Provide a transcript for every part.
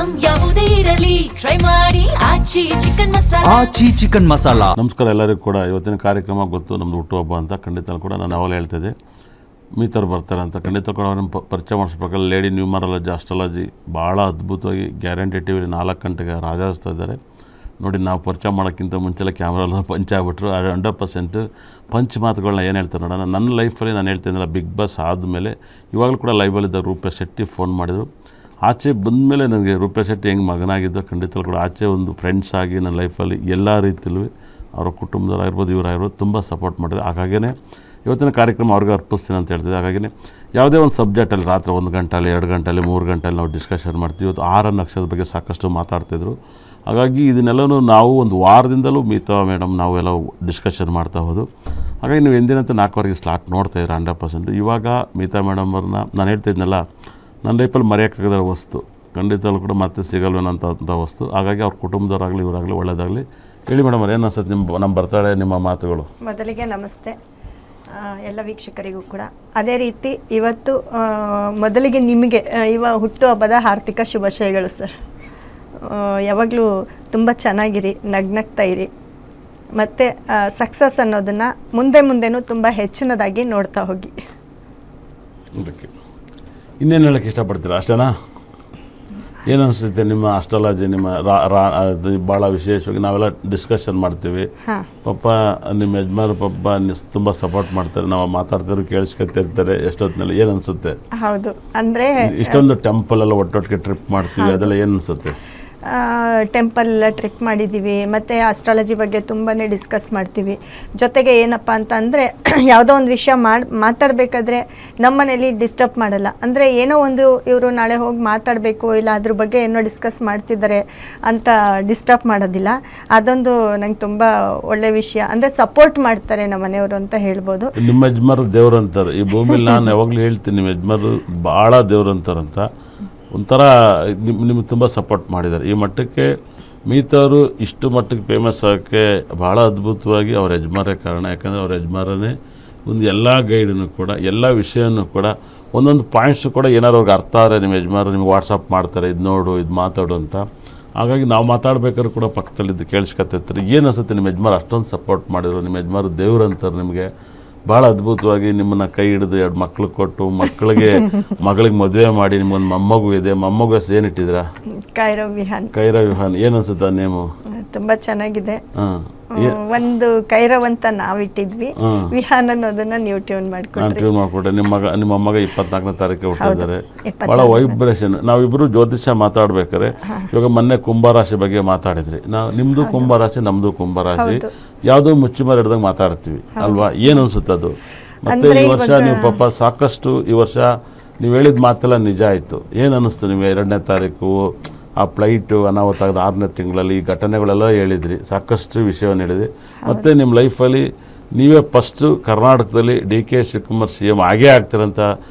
Item ಯಾವುದೇ ಇರಲಿ try ಮಾಡಿ ಆಚಿ ಚಿಕನ್ ಮಸಾಲಾ. ನಮಸ್ಕಾರ ಎಲ್ಲರಿಗೂ ಕೂಡ. ಇವತ್ತಿನ ಕಾರ್ಯಕ್ರಮ ಗೊತ್ತು, ನಮ್ಮದು ಹುಟ್ಟುಹಬ್ಬ ಅಂತ. ಖಂಡಿತ ಕೂಡ ನಾನು ಅವಾಗಲೇ ಹೇಳ್ತಿದ್ದೆ ಮೀತರು ಬರ್ತಾರೆ ಅಂತ. ಖಂಡಿತ ಕೂಡ ಅವ್ರನ್ನ ಪರಿಚಯ ಮಾಡಿಸ್ಬೇಕಲ್ಲ. ಲೇಡಿ ನ್ಯೂಮರಾಲಜಿ ಅಸ್ಟ್ರಾಲಜಿ ಭಾಳ ಅದ್ಭುತವಾಗಿ ಗ್ಯಾರಂಟಿ ಟಿ ವಿಲಿ 4 ಗಂಟೆಗೆ ರಾಜಾಯಿಸ್ತಾ ಇದ್ದಾರೆ ನೋಡಿ. ನಾವು ಪರಿಚಯ ಮಾಡೋಕ್ಕಿಂತ ಮುಂಚೆಲ್ಲ ಕ್ಯಾಮ್ರೆಲ್ಲ ಪಂಚ್ ಆಗಿಬಿಟ್ರು. 100% ಪಂಚ್ ಮಾತುಗಳನ್ನ ಏನು ಹೇಳ್ತಾರೆ ನೋಡೋಣ. ನನ್ನ ಲೈಫಲ್ಲಿ ನಾನು ಹೇಳ್ತಿದ್ದೆನಲ್ಲ, ಬಿಗ್ ಬಾಸ್ ಆದಮೇಲೆ ಇವಾಗಲೂ ಕೂಡ ಲೈವಲ್ಲಿದ್ದ ರೂಪೇಶ್ ಶೆಟ್ಟಿ ಫೋನ್ ಮಾಡಿದರು. ಆಚೆ ಬಂದಮೇಲೆ ನನಗೆ ರೂಪೇಶ್ ಶೆಟ್ಟಿ ಹೆಂಗೆ ಮಗನಾಗಿದ್ದು ಖಂಡಿತ ಕೂಡ ಆಚೆ ಒಂದು ಫ್ರೆಂಡ್ಸ್ ಆಗಿ ನನ್ನ ಲೈಫಲ್ಲಿ ಎಲ್ಲ ರೀತಿಯಲ್ಲೂ ಅವರ ಕುಟುಂಬದವರಾಗಿರ್ಬೋದು ಇವರಾಗಿರ್ಬೋದು ತುಂಬ ಸಪೋರ್ಟ್ ಮಾಡಿದ್ರು. ಹಾಗಾಗಿಯೇ ಇವತ್ತಿನ ಕಾರ್ಯಕ್ರಮ ಅವ್ರಿಗೆ ಅರ್ಪಿಸ್ತೀನಿ ಅಂತ ಹೇಳ್ತಿದ್ದೆ. ಹಾಗಾಗಿ ಯಾವುದೇ ಒಂದು ಸಬ್ಜೆಕ್ಟಲ್ಲಿ ರಾತ್ರಿ 1 ಗಂಟೆಯಲ್ಲಿ 2 ಗಂಟೆಯಲ್ಲಿ 3 ಗಂಟೆಯಲ್ಲಿ ನಾವು ಡಿಸ್ಕಷನ್ ಮಾಡ್ತೀವಿ. ಇವತ್ತು 6 ನಕ್ಷತ್ರದ ಬಗ್ಗೆ ಸಾಕಷ್ಟು ಮಾತಾಡ್ತಿದ್ರು. ಹಾಗಾಗಿ ಇದನ್ನೆಲ್ಲನೂ ನಾವು ಒಂದು ವಾರದಿಂದಲೂ ಮೀತಾ ಮೇಡಮ್ ನಾವೆಲ್ಲ ಡಿಸ್ಕಷನ್ ಮಾಡ್ತಾ ಹೋದು. ಹಾಗಾಗಿ ನೀವು ಎಂದಿನಂತೆ 4 ಸ್ಲಾಟ್ ನೋಡ್ತಾಯಿದ್ರೆ 100%. ಇವಾಗ ಮೀತಾ ಮೇಡಮ್ ಅವ್ರನ್ನ ನಾನು ಹೇಳ್ತಿದ್ನಲ್ಲ, ನನ್ನ ಲೈಫಲ್ಲಿ ಮರೆಯೋಕ್ಕಾಗದ ವಸ್ತು, ಖಂಡಿತಲ್ಲೂ ಕೂಡ ಮತ್ತೆ ಸಿಗಲ್ವೇನಂತ ವಸ್ತು. ಹಾಗಾಗಿ ಅವ್ರ ಕುಟುಂಬದವರಾಗಲಿ ಇವರಾಗಲಿ ಒಳ್ಳೆಯದಾಗಲಿ. ಹೇಳಿ ಮೇಡಮ್ ಅವ್ರು, ಏನು ಅನ್ಸುತ್ತೆ ನಮ್ಮ ಬರ್ತಾಳೆ ನಿಮ್ಮ ಮಾತುಗಳು? ಮೊದಲಿಗೆ ನಮಸ್ತೆ ಎಲ್ಲ ವೀಕ್ಷಕರಿಗೂ ಕೂಡ. ಅದೇ ರೀತಿ ಇವತ್ತು ಮೊದಲಿಗೆ ನಿಮಗೆ ಹುಟ್ಟುಹಬ್ಬದ ಹಾರ್ದಿಕ ಶುಭಾಶಯಗಳು ಸರ್. ಯಾವಾಗಲೂ ತುಂಬ ಚೆನ್ನಾಗಿರಿ, ನಗ್ನಗ್ತಾ ಇರಿ, ಮತ್ತು ಸಕ್ಸಸ್ ಅನ್ನೋದನ್ನು ಮುಂದೆನೂ ತುಂಬ ಹೆಚ್ಚಿನದಾಗಿ ನೋಡ್ತಾ ಹೋಗಿ. ಇನ್ನೇನು ಹೇಳೋಕ್ಕೆ ಇಷ್ಟಪಡ್ತೀರಾ? ಅಷ್ಟೇನಾ? ಏನು ಅನಿಸುತ್ತೆ ನಿಮ್ಮ ಅಸ್ಟ್ರಾಲಜಿ? ನಿಮ್ಮ ಭಾಳ ವಿಶೇಷವಾಗಿ ನಾವೆಲ್ಲ ಡಿಸ್ಕಷನ್ ಮಾಡ್ತೀವಿ. ಪಾಪ ನಿಮ್ಮ ಯಜಮಾನ ಪಾಪ ತುಂಬ ಸಪೋರ್ಟ್ ಮಾಡ್ತಾರೆ. ನಾವು ಮಾತಾಡ್ತಿರೋ ಕೇಳಿಸ್ಕೊತಿರ್ತಾರೆ ಎಷ್ಟೊತ್ತಿನಲ್ಲಿ. ಏನು ಅನಿಸುತ್ತೆ? ಹೌದು, ಅಂದರೆ ಇಷ್ಟೊಂದು ಟೆಂಪಲ್ ಎಲ್ಲ ಒಟ್ಟೊಟ್ಟಿಗೆ ಟ್ರಿಪ್ ಮಾಡ್ತೀವಿ, ಅದೆಲ್ಲ ಏನು ಅನಿಸುತ್ತೆ? ಟೆಂಪಲ್ ಟ್ರಿಪ್ ಮಾಡಿದ್ದೀವಿ, ಮತ್ತು ಆಸ್ಟ್ರಾಲಜಿ ಬಗ್ಗೆ ತುಂಬಾ ಡಿಸ್ಕಸ್ ಮಾಡ್ತೀವಿ. ಜೊತೆಗೆ ಏನಪ್ಪ ಅಂತಂದರೆ ಯಾವುದೋ ಒಂದು ವಿಷಯ ಮಾತಾಡಬೇಕಾದ್ರೆ ನಮ್ಮನೇಲಿ ಡಿಸ್ಟರ್ಬ್ ಮಾಡಲ್ಲ. ಅಂದರೆ ಏನೋ ಒಂದು ಇವರು ನಾಳೆ ಹೋಗಿ ಮಾತಾಡಬೇಕು, ಇಲ್ಲ ಅದ್ರ ಬಗ್ಗೆ ಏನೋ ಡಿಸ್ಕಸ್ ಮಾಡ್ತಿದ್ದಾರೆ ಅಂತ ಡಿಸ್ಟರ್ಬ್ ಮಾಡೋದಿಲ್ಲ. ಅದೊಂದು ನಂಗೆ ತುಂಬ ಒಳ್ಳೆ ವಿಷಯ. ಅಂದರೆ ಸಪೋರ್ಟ್ ಮಾಡ್ತಾರೆ ನಮ್ಮ ಮನೆಯವರು ಅಂತ ಹೇಳ್ಬೋದು. ನಿಮ್ಮ ಯಜಮಾರು ದೇವ್ರು ಅಂತಾರೆ ಈ ಭೂಮಿಲಿ. ನಾನು ಯಾವಾಗಲೂ ಹೇಳ್ತೀನಿ, ನಿಮ್ಮ ಯಜಮಾರು ಭಾಳ ದೇವ್ರು ಅಂತಾರಂತ. ಒಂಥರ ನಿಮ್ಗೆ ತುಂಬ ಸಪೋರ್ಟ್ ಮಾಡಿದ್ದಾರೆ. ಈ ಮಟ್ಟಕ್ಕೆ ಮೀತವರು ಇಷ್ಟು ಮಟ್ಟಕ್ಕೆ ಫೇಮಸ್ ಆಗೋಕ್ಕೆ ಭಾಳ ಅದ್ಭುತವಾಗಿ ಅವ್ರ ಯಜಮಾರೇ ಕಾರಣ. ಯಾಕಂದರೆ ಅವ್ರ ಯಜಮಾರನೇ ಒಂದು ಎಲ್ಲ ಗೈಡನ್ನು ಕೂಡ, ಎಲ್ಲ ವಿಷಯನೂ ಕೂಡ, ಒಂದೊಂದು ಪಾಯಿಂಟ್ಸು ಕೂಡ ಏನಾರು ಅವ್ರಿಗೆ ಅರ್ಥ ಆದರೆ ನಿಮ್ಮ ಯಜಮಾರು ನಿಮ್ಗೆ ವಾಟ್ಸಪ್ ಮಾಡ್ತಾರೆ, ಇದು ನೋಡು, ಇದು ಮಾತಾಡು ಅಂತ. ಹಾಗಾಗಿ ನಾವು ಮಾತಾಡ್ಬೇಕಾದ್ರೂ ಕೂಡ ಪಕ್ಕದಲ್ಲಿದ್ದು ಕೇಳಿಸ್ಕೊತಿರ್ತಾರೆ. ಏನು ಅನಿಸುತ್ತೆ ನಿಮ್ಮ ಯಜಮಾರು ಅಷ್ಟೊಂದು ಸಪೋರ್ಟ್ ಮಾಡಿದ್ರು? ನಿಮ್ಮ ಯಜಮಾರು ದೇವ್ರು ಅಂತಾರೆ ನಿಮಗೆ. ಭಾಳ ಅದ್ಭುತವಾಗಿ ನಿಮ್ಮನ್ನು ಕೈ ಹಿಡಿದು 2 ಮಕ್ಳು ಕೊಟ್ಟು, ಮಗಳಿಗೆ ಮದುವೆ ಮಾಡಿ, ನಿಮ್ಮೊಂದು ಮೊಮ್ಮಗು ಇದೆ. ಮೊಮ್ಮಗು ಏನಿಟ್ಟಿದ್ದೀರಾ? ಕೈರವ್ ವಿಹಾನ್. ಏನು ಅನ್ಸುತ್ತೆ ನೇಮು? ತುಂಬ ಚೆನ್ನಾಗಿದೆ. ಒಂದು ಕೈರವ್ ಅಂತ ನಾವಿಟ್ಟಿದ್ವಿ, ವಿಹಾನ್ ಅನ್ನೋದನ್ನ ನೀವು ಟ್ಯೂನ್ ಮಾಡ್ಕೊಟ್ರೆ. ನಿಮ್ಮ ಮೊಮ್ಮಗ 24ನೇ ತಾರೀಕು ಹುಟ್ಟಿದ್ದಾರೆ. ಭಾಳ ವೈಬ್ರೇಷನ್. ನಾವಿಬ್ಬರು ಜ್ಯೋತಿಷ್ಯ ಮಾತಾಡ್ಬೇಕಾರೆ ಇವಾಗ ಮೊನ್ನೆ ಕುಂಭರಾಶಿ ಬಗ್ಗೆ ಮಾತಾಡಿದ್ರಿ. ನಿಮ್ಮದು ಕುಂಭರಾಶಿ, ನಮ್ಮದು ಕುಂಭರಾಶಿ. ಯಾವುದೋ ಮುಚ್ಚುಮರೆ ಹಿಡ್ದಂಗೆ ಮಾತಾಡ್ತೀವಿ ಅಲ್ವಾ? ಏನು ಅನ್ಸುತ್ತೆ ಅದು? ಮತ್ತು ಈ ವರ್ಷ ನೀವು ಪಾಪ ಸಾಕಷ್ಟು, ಈ ವರ್ಷ ನೀವು ಹೇಳಿದ ಮಾತೆಲ್ಲ ನಿಜ ಆಯಿತು. ಏನು ಅನ್ನಿಸ್ತು ನಿಮಗೆ? 2ನೇ ತಾರೀಕು ಆ ಫ್ಲೈಟು ಅನಾಹುತ ಆಗೋದು 6ನೇ ತಿಂಗಳಲ್ಲಿ ಈ ಘಟನೆಗಳೆಲ್ಲ ಹೇಳಿದ್ರಿ, ಸಾಕಷ್ಟು ವಿಷಯವನ್ನು ಹೇಳಿದ್ರಿ. ಮತ್ತು ನಿಮ್ಮ ಲೈಫಲ್ಲಿ ನೀವೇ ಫಸ್ಟು ಕರ್ನಾಟಕದಲ್ಲಿ DK ಶಿವಕುಮಾರ್ CM ಆಗೇ ಆಗ್ತಾರಂತ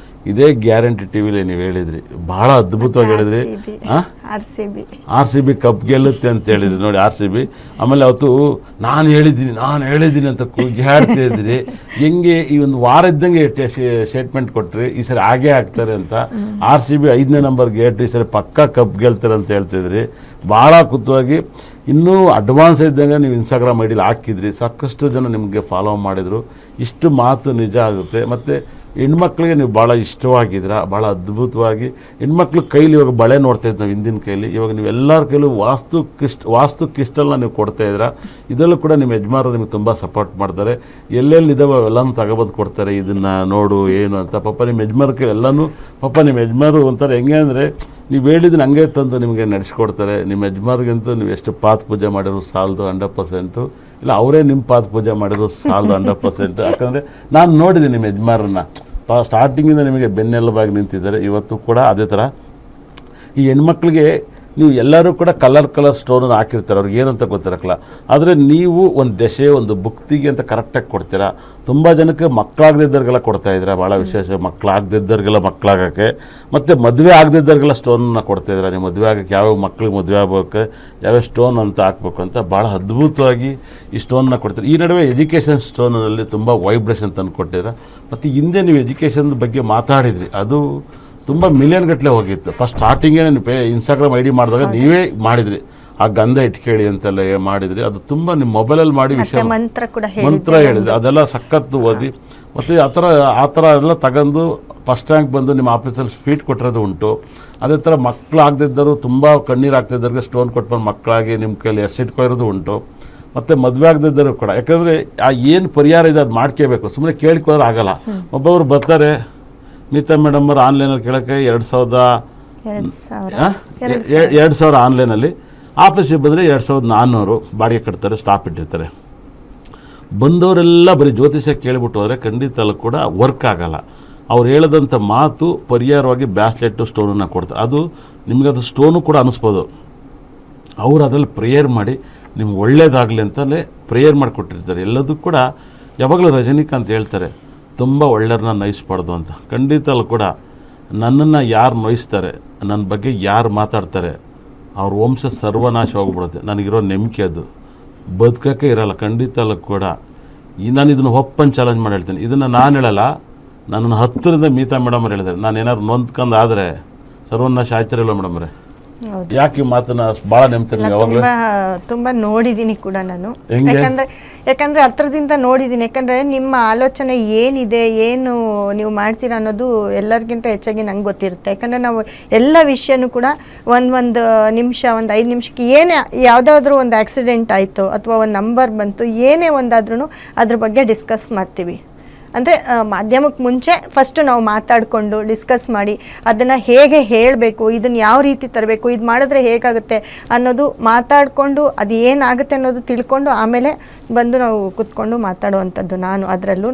ಇದೇ ಗ್ಯಾರಂಟಿ ಟಿ ವಿಲಿ ನೀವು ಹೇಳಿದ್ರಿ. ಭಾಳ ಅದ್ಭುತವಾಗಿ ಹೇಳಿದ್ರಿ. RCB ಕಪ್ ಗೆಲ್ಲುತ್ತೆ ಅಂತ ಹೇಳಿದ್ರಿ ನೋಡಿ. RCB ಆಮೇಲೆ ಅವತ್ತು ನಾನು ಹೇಳಿದ್ದೀನಿ ಅಂತ ಕೂಗ್ಯಾಡ್ತಾ ಇದ್ರಿ. ಹೆಂಗೆ ಈ ಒಂದು ವಾರ ಇದ್ದಂಗೆ ಸ್ಟೇಟ್ಮೆಂಟ್ ಕೊಟ್ರಿ, ಈ ಸರಿ ಹಾಗೇ ಆಗ್ತಾರೆ ಅಂತ. RCB 5ನೇ ನಂಬರ್ ಗೇಟ್ ಈ ಸರಿ ಪಕ್ಕಾ ಕಪ್ ಗೆಲ್ತಾರೆ ಅಂತ ಹೇಳ್ತಿದ್ರಿ. ಭಾಳ ಕುತೂಹಲವಾಗಿ ಇನ್ನೂ ಅಡ್ವಾನ್ಸ್ ಇದ್ದಂಗೆ ನೀವು ಇನ್ಸ್ಟಾಗ್ರಾಮ್ ಐಡಿಲಿ ಹಾಕಿದ್ರಿ. ಸಾಕಷ್ಟು ಜನ ನಿಮಗೆ ಫಾಲೋ ಮಾಡಿದರು. ಇಷ್ಟು ಮಾತು ನಿಜ ಆಗುತ್ತೆ. ಮತ್ತು ಹೆಣ್ಮಕ್ಳಿಗೆ ನೀವು ಭಾಳ ಇಷ್ಟವಾಗಿದ್ದೀರಾ, ಭಾಳ ಅದ್ಭುತವಾಗಿ. ಹೆಣ್ಮಕ್ಳ ಕೈಲಿ ಇವಾಗ ಬಳೆ ನೋಡ್ತಾಯಿದ್ದು ನಾವು ಹಿಂದಿನ ಕೈಲಿ, ಇವಾಗ ನೀವು ಎಲ್ಲರ ಕೈಲೂ ವಾಸ್ತು ಕ್ರಿಸ್ಟಲ್ನ ನೀವು ಕೊಡ್ತಾಯಿದ್ದೀರಾ. ಇದರಲ್ಲೂ ಕೂಡ ನಿಮ್ಮ ಯಜಮಾನರು ನಿಮಗೆ ತುಂಬ ಸಪೋರ್ಟ್ ಮಾಡ್ತಾರೆ. ಎಲ್ಲೆಲ್ಲಿದ್ದಾವೆ ಅವೆಲ್ಲನೂ ತಗೊಬಂದು ಕೊಡ್ತಾರೆ, ಇದನ್ನು ನೋಡು ಏನು ಅಂತ. ಪಾಪ ನಿಮ್ಮ ಯಜಮಾನ ಕೈ ಎಲ್ಲನೂ ಪಾಪ ನಿಮ್ಮ ಯಜಮಾನರು ಒಂಥರ ಹೆಂಗೆ ಅಂದರೆ, ನೀವು ಹೇಳಿದ್ದನ್ನು ಹಂಗೆ ತಂದು ನಿಮಗೆ ನಡೆಸ್ಕೊಡ್ತಾರೆ. ನಿಮ್ಮ ಯಜಮಾರಿಗಂತೂ ನೀವು ಎಷ್ಟು ಪಾದ ಪೂಜೆ ಮಾಡಿರೋ ಸಾಲದು 100%. ಇಲ್ಲ ಅವರೇ ನಿಮ್ಮ ಪಾದ ಪೂಜೆ ಮಾಡಿರೋ ಸಾಲದು 100%. ಯಾಕಂದರೆ ನಾನು ನೋಡಿದ್ದೀನಿ ನಿಮ್ಮ ಯಜಮಾರನ್ನ ಸ್ಟಾರ್ಟಿಂಗಿಂದ ನಿಮಗೆ ಬೆನ್ನೆಲುಬಾಗಿ ನಿಂತಿದ್ದಾರೆ. ಇವತ್ತು ಕೂಡ ಅದೇ ಥರ ಈ ಹೆಣ್ಮಕ್ಳಿಗೆ ನೀವು ಎಲ್ಲರೂ ಕೂಡ ಕಲರ್ ಸ್ಟೋನನ್ನು ಹಾಕಿರ್ತಾರೆ, ಅವ್ರಿಗೆ ಏನಂತ ಗೊತ್ತಿರಕ್ಕಲ್ಲ. ಆದರೆ ನೀವು ಒಂದು ದಶೆ, ಒಂದು ಭುಕ್ತಿಗೆ ಅಂತ ಕರೆಕ್ಟಾಗಿ ಕೊಡ್ತೀರಾ. ತುಂಬ ಜನಕ್ಕೆ ಮಕ್ಕಳಾಗದಿದ್ದವ್ರಿಗೆಲ್ಲ ಕೊಡ್ತಾಯಿದ್ದೀರಾ. ಭಾಳ ವಿಶೇಷ, ಮಕ್ಕಳಾಗದಿದ್ದವ್ರಿಗೆಲ್ಲ ಮಕ್ಕಳಾಗೋಕ್ಕೆ, ಮತ್ತು ಮದುವೆ ಆಗದಿದ್ದವ್ರಿಗೆಲ್ಲ ಸ್ಟೋನನ್ನು ಕೊಡ್ತಾಯಿದ್ದೀರಾ. ನೀವು ಮದುವೆ ಆಗೋಕ್ಕೆ ಯಾವ್ಯಾವ ಮಕ್ಳಿಗೆ ಮದುವೆ ಆಗೋಕ್ಕೆ ಯಾವ್ಯಾವ ಸ್ಟೋನ್ ಅಂತ ಹಾಕ್ಬೇಕು ಅಂತ ಭಾಳ ಅದ್ಭುತವಾಗಿ ಈ ಸ್ಟೋನ್ನ ಕೊಡ್ತೀರಾ. ಈ ನಡುವೆ ಎಜುಕೇಷನ್ ಸ್ಟೋನಲ್ಲಿ ತುಂಬ ವೈಬ್ರೇಷನ್ ತಂದು ಕೊಟ್ಟಿದ್ದೀರಾ. ಮತ್ತು ಹಿಂದೆ ನೀವು ಎಜುಕೇಷನ್ ಬಗ್ಗೆ ಮಾತಾಡಿದ್ರಿ, ಅದು ತುಂಬ ಮಿಲಿಯನ್ ಗಟ್ಟಲೆ ಹೋಗಿತ್ತು. ಫಸ್ಟ್ ಸ್ಟಾರ್ಟಿಂಗೇ ಇನ್ಸ್ಟಾಗ್ರಾಮ್ ಐ ಡಿ ಮಾಡಿದಾಗ ನೀವೇ ಮಾಡಿದ್ರಿ, ಆ ಗಂಧ ಇಟ್ಕೇಳಿ ಅಂತೆಲ್ಲ ಮಾಡಿದ್ರಿ. ಅದು ತುಂಬ ನಿಮ್ಮ ಮೊಬೈಲಲ್ಲಿ ಮಾಡಿ ವಿಷಯ ಮಂತ್ರ ಕೂಡ ಮಂತ್ರ ಹೇಳಿದ್ರಿ, ಅದೆಲ್ಲ ಸಖತ್ತು ಓದಿ. ಮತ್ತು ಆ ಥರ ಎಲ್ಲ ತಗೊಂಡು ಫಸ್ಟ್ ರ್ಯಾಂಕ್ ಬಂದು ನಿಮ್ಮ ಆಫೀಸಲ್ಲಿ ಸ್ವೀಟ್ ಕೊಟ್ಟಿರೋದು ಉಂಟು. ಅದೇ ಥರ ಮಕ್ಕಳು ಆಗದಿದ್ದರು, ತುಂಬ ಕಣ್ಣೀರು ಆಗ್ತಿದ್ದವ್ರಿಗೆ ಸ್ಟೋನ್ ಕೊಟ್ಕೊಂಡು ಮಕ್ಕಳಾಗಿ ನಿಮ್ಮ ಕೈಯಲ್ಲಿ ಎಸ್ಸಿಟ್ಕೊಂಡಿರೋದು ಉಂಟು. ಮತ್ತು ಮದುವೆ ಆಗದಿದ್ದರು ಕೂಡ, ಯಾಕಂದರೆ ಆ ಏನು ಪರಿಹಾರ ಇದೆ ಅದು ಮಾಡ್ಕೋಬೇಕು, ಸುಮ್ಮನೆ ಕೇಳ್ಕೊಳ್ಳೋರು ಆಗಲ್ಲ. ಒಬ್ಬೊಬ್ರು ಬರ್ತಾರೆ, ನೀತಾ ಮೇಡಮ್ ಅವ್ರು ಆನ್ಲೈನಲ್ಲಿ ಕೇಳೋಕ್ಕೆ 2,000 ಆನ್ಲೈನಲ್ಲಿ, ಆಫೀಸಿಗೆ ಬಂದರೆ 2,400 ಬಾಡಿಗೆ ಕಟ್ತಾರೆ, ಸ್ಟಾಪ್ ಇಟ್ಟಿರ್ತಾರೆ. ಬಂದವರೆಲ್ಲ ಬರೀ ಜ್ಯೋತಿಷ್ಯ ಕೇಳಿಬಿಟ್ಟು ಹೋದರೆ ಖಂಡಿತ ಅಲ್ಲೂ ಕೂಡ ವರ್ಕ್ ಆಗಲ್ಲ. ಅವ್ರು ಹೇಳೋದಂಥ ಮಾತು ಪರಿಹಾರವಾಗಿ ಬ್ಯಾಸ್ಲೆಟ್ಟು ಸ್ಟೋನನ್ನು ಕೊಡ್ತಾರೆ. ಅದು ನಿಮಗದು ಸ್ಟೋನು ಕೂಡ ಅನ್ನಿಸ್ಬೋದು. ಅವರು ಅದರಲ್ಲಿ ಪ್ರೇಯರ್ ಮಾಡಿ ನಿಮ್ಗೆ ಒಳ್ಳೇದಾಗಲಿ ಅಂತಲೇ ಪ್ರೇಯರ್ ಮಾಡಿಕೊಟ್ಟಿರ್ತಾರೆ. ಎಲ್ಲದೂ ಕೂಡ ಯಾವಾಗಲೂ ರಜನಿಕಾಂತ್ ಹೇಳ್ತಾರೆ, ತುಂಬ ಒಳ್ಳೆಯವ್ರನ್ನ ನಯಿಸ್ಬಾರ್ದು ಅಂತ. ಖಂಡಿತ ಅಲ್ಲೂ ಕೂಡ ನನ್ನನ್ನು ಯಾರು ನೋಯಿಸ್ತಾರೆ, ನನ್ನ ಬಗ್ಗೆ ಯಾರು ಮಾತಾಡ್ತಾರೆ, ಅವ್ರ ವಂಶ ಸರ್ವನಾಶ ಹೋಗ್ಬಿಡುತ್ತೆ. ನನಗಿರೋ ನಂಬಿಕೆ ಅದು, ಬದುಕೋಕ್ಕೆ ಇರೋಲ್ಲ. ಖಂಡಿತ ಅಲ್ಲೂ ಕೂಡ ನಾನು ಇದನ್ನು ಒಪ್ಪನ್ ಚಾಲೆಂಜ್ ಮಾಡಿ ಹೇಳ್ತೀನಿ. ಇದನ್ನು ನಾನು ಹೇಳಲ್ಲ, ನನ್ನನ್ನು ಹತ್ತಿರದಿಂದ ಮೀತಾ ಮೇಡಮ್ ಅವ್ರು ಹೇಳಿದ್ದಾರೆ. ನಾನು ಏನಾದ್ರು ನೊಂದ್ಕೊಂಡು ಆದರೆ ಸರ್ವನಾಶ ಆಯ್ತಿರಲ್ಲ ಮೇಡಮ್ ಅವರೇ. ಯಾಕೆ ಈ ಮಾತನ್ನ ಭಾಳ ನೆಮ್ತೀನಿ ಯಾವಾಗಲೂ? ತುಂಬ ನೋಡಿದ್ದೀನಿ ಕೂಡ ನಾನು, ಯಾಕಂದ್ರೆ ಹತ್ರದಿಂದ ನೋಡಿದ್ದೀನಿ. ಯಾಕಂದ್ರೆ ನಿಮ್ಮ ಆಲೋಚನೆ ಏನಿದೆ, ಏನು ನೀವು ಮಾಡ್ತೀರಾ ಅನ್ನೋದು ಎಲ್ಲರಿಗಿಂತ ಹೆಚ್ಚಾಗಿ ನಂಗೆ ಗೊತ್ತಿರುತ್ತೆ. ಯಾಕಂದ್ರೆ ನಾವು ಎಲ್ಲ ವಿಷಯನೂ ಕೂಡ ಒಂದು ನಿಮಿಷ, ಒಂದು 5 ನಿಮಿಷಕ್ಕೆ ಏನೇ ಯಾವುದಾದ್ರೂ ಒಂದು ಆಕ್ಸಿಡೆಂಟ್ ಆಯಿತು ಅಥವಾ ಒಂದು ನಂಬರ್ ಬಂತು, ಏನೇ ಒಂದಾದ್ರೂ ಅದ್ರ ಬಗ್ಗೆ ಡಿಸ್ಕಸ್ ಮಾಡ್ತೀವಿ. ಅಂದರೆ ಮಾಧ್ಯಮಕ್ಕೆ ಮುಂಚೆ ಫಸ್ಟು ನಾವು ಮಾತಾಡಿಕೊಂಡು ಡಿಸ್ಕಸ್ ಮಾಡಿ ಅದನ್ನು ಹೇಗೆ ಹೇಳಬೇಕು, ಇದನ್ನು ಯಾವ ರೀತಿ ತರಬೇಕು, ಇದು ಮಾಡಿದ್ರೆ ಹೇಗಾಗುತ್ತೆ ಅನ್ನೋದು ಮಾತಾಡಿಕೊಂಡು ಅದು ಏನಾಗುತ್ತೆ ಅನ್ನೋದು ತಿಳ್ಕೊಂಡು ಆಮೇಲೆ ಬಂದು ನಾವು ಕೂತ್ಕೊಂಡು ಮಾತಾಡುವಂಥದ್ದು ನಾನು. ಅದರಲ್ಲೂ